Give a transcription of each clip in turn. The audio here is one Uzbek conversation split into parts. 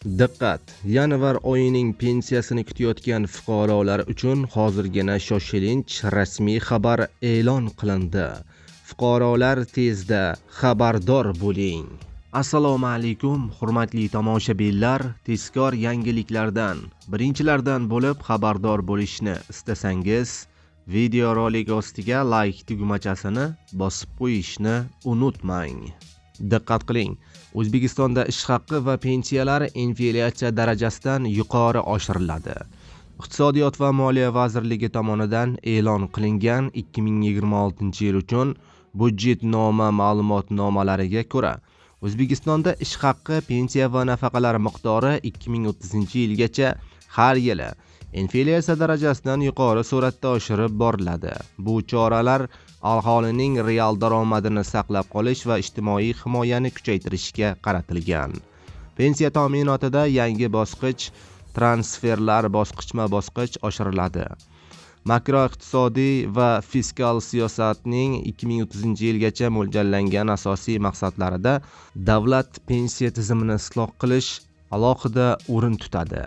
Diqqat! Yanvar oyining pensiyasini kutayotgan fuqarolar uchun hozirgina shoshilinch rasmiy xabar e'lon qilindi. Fuqarolar tezda xabardor bo'ling. Assalomu alaykum, hurmatli tomoshabinlar. Tezkor yangiliklardan, birinchilardan bo'lib xabardor bo'lishni istasangiz, videorolik ostiga like tugmachasini bosib qo'yishni unutmang. Diqqat qiling. O'zbekistonda ish haqqi va pensiyalar inflyatsiya darajasidan yuqori oshiriladi. Iqtisodiyot va moliya vazirligi tomonidan e'lon qilingan 2026-yil uchun budjetnoma ma'lumotnomalariga ko'ra, O'zbekistonda ish haqqi, pensiya va nafaqalar miqdori 2030-yilgacha har yili inflyatsiya darajasidan yuqori sur'atda oshirib boriladi. Bu choralar aholining real daromadini saqlab qolish va ijtimoiy himoyani kuchaytirishga qaratilgan. Pensiya ta'minotida yangi bosqich transferlar bosqichma-bosqich oshiriladi. Makroiqtisodiy va fiskal siyosatning 2030-yilgacha mo'ljallangan asosiy maqsadlarida davlat pensiya tizimini isloh qilish alohida o'rin tutadi.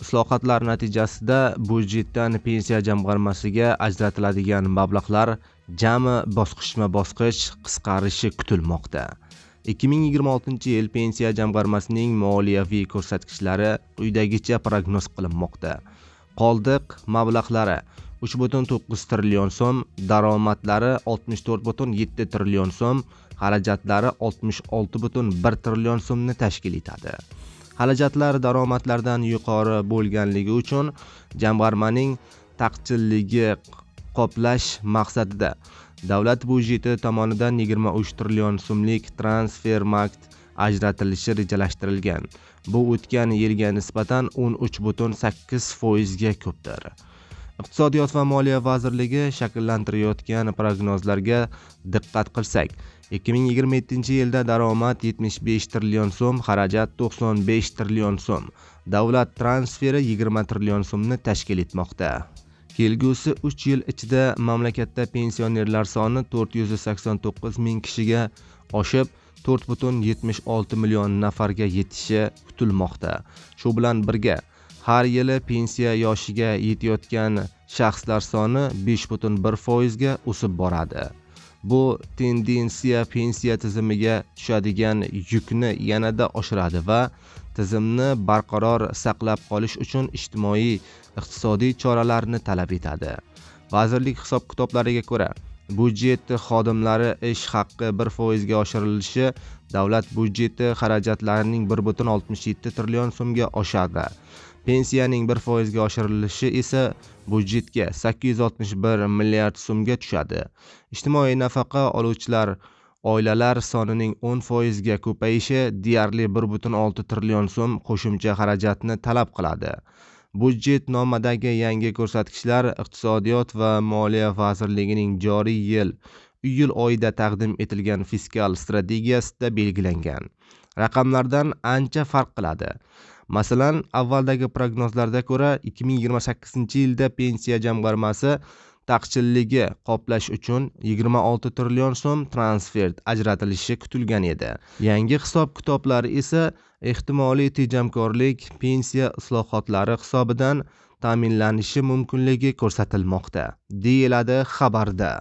Islohotlar natijasida budjetdan pensiya jamg'armasiga ajratiladigan mablag'lar jami bosqichma-bosqich qisqarishi kutilmoqda. 2026-yil pensiya jamg'armasining moliyaviy ko'rsatkichlari quyidagicha prognoz qilinmoqda. Qoldiq mablag'lari 3,9 trillion so'm, daromadlari 64,7 trillion so'm, xarajatlari 66,1 trillion so'mni tashkil etadi. Xarajatlar daromadlardan yuqori bo'lganligi uchun jamg'armaning taqchilligi qoplash maqsadida davlat budjeti tomonidan 23 trillion so'mlik transfermarkt ajratilishi rejalashtirilgan. Bu o'tgan yilga nisbatan 13,8% ga ko'pdir. Iqtisodiyot va moliya vazirligi shakllantirayotgan prognozlarga diqqat qilsak, 2027-yilda daromad 75 trillion so'm, xarajat 95 trillion so'm, davlat transferi 20 trillion so'mni tashkil etmoqda. Kelgusi 3 yil ichida mamlakatda pensionerlar soni 489 ming kishiga oshib, 4,76 million nafarga yetishi kutilmoqda. Shu bilan birga, har yili pensiya yoshiga yetayotgan shaxslar soni 5,1% ga o'sib boradi. Bu tendensiya pensiya tizimiga tushadigan yukni yanada oshiradi va tizimni barqaror saqlab qolish uchun ijtimoiy-iqtisodiy choralarni talab etadi. Vazirlik hisob-kitoblariga ko'ra, budjet xodimlari ish haqqi 1% ga oshirilishi davlat budjeti xarajatlarining 1,67 trillion so'mga oshadi. Pensiyaning 1% ga oshirilishi esa budjetga 861 milliard so'mga tushadi. Ijtimoiy nafaqa oluvchilar oilalar sonining 10% ga ko'payishi deyarli 1,6 trillion so'm qo'shimcha xarajatni talab qiladi. Budjetnomadagi yangi ko'rsatkichlar Iqtisodiyot va moliya vazirligining joriy yil iyul oyida taqdim etilgan fiskal strategiyasida belgilangan raqamlardan ancha farq qiladi. Masalan, avvaldagi prognozlarga ko'ra 2028-yilda pensiya jamg'armasi taqchilligi qoplash uchun 26 trillion so'm transfer ajratilishi kutilgan edi. Yangi hisob-kitoblar esa ehtimoliy tejamkorlik pensiya islohotlari hisobidan ta'minlanishi mumkinligi ko'rsatilmoqda, deyiladi xabarda.